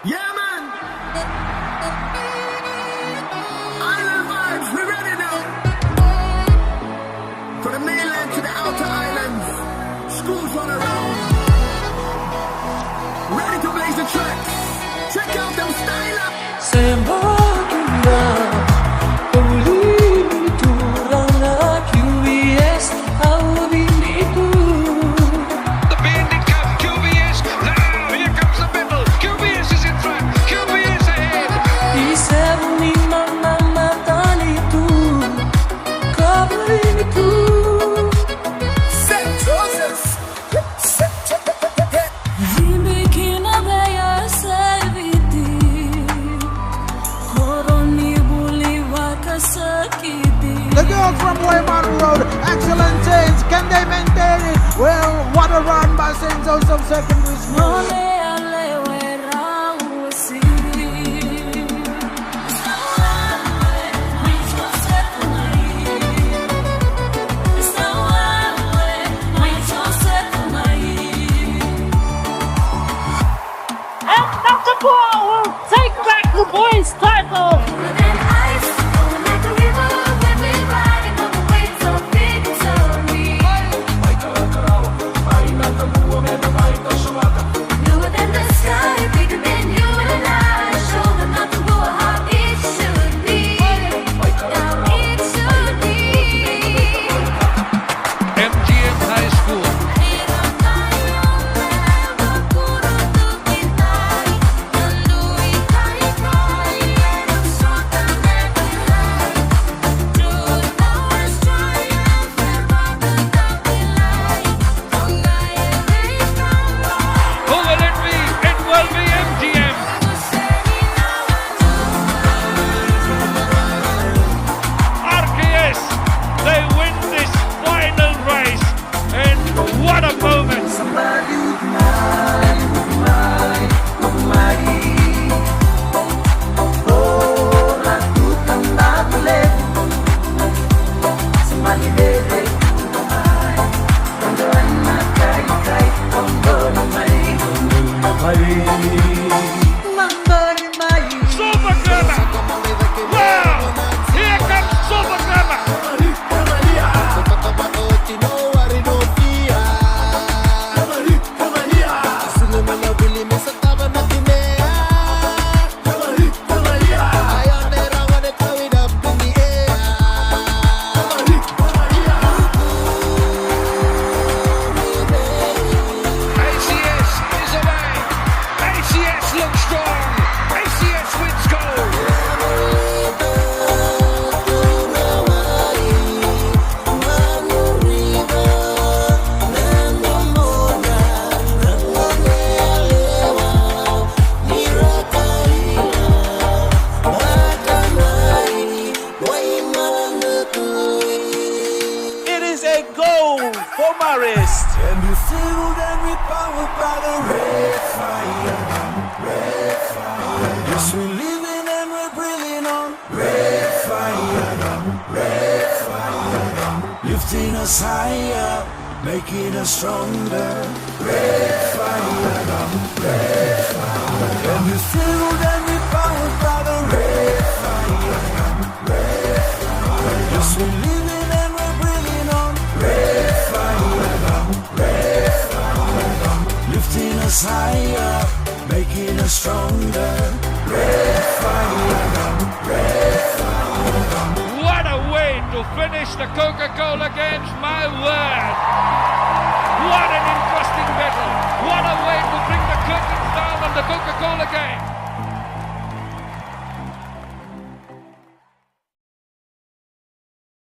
Yeah, man. Island vibes, we ready now. From the mainland to the outer islands, schools run around. Ready to blaze the tracks. Check out them style up. Sembahula pembeli turangna QBS awiliku. The bandit come, QBS, now here comes the middle, QBS is in front, QBS ahead. Isebuni mama matanitu kabaritu. Set Joseph. Zimekina baya sevdi. Koroni buli vakasakidi. The girls from Wayman Road, excellent change. Can they maintain it? Well, what a run by St. Joseph Secondary School. Ole ale werawasi. And Dr. Paul will take back the boys' title. MGM High School. Who will it be? It will be MGM. RKS, they win this final race, and what a moment! Super Glamour! Wow! Here comes Super Glamour! ACS is away! ACS looks strong! ACS wins gold! It is a goal for Marist. And you feel that we powered by the red fire. Red fire. Yes, we're living and we're breathing on red fire. Red fire. Lifting us higher, making us stronger. Red fire. Red fire. And you feel that we powered by the red fire. Red fire. Yes, we're living and we're breathing on red fire. Red fire. Lifting us higher, making us stronger. Red fire. Red fire. What a way to finish the Coca-Cola Games, my word!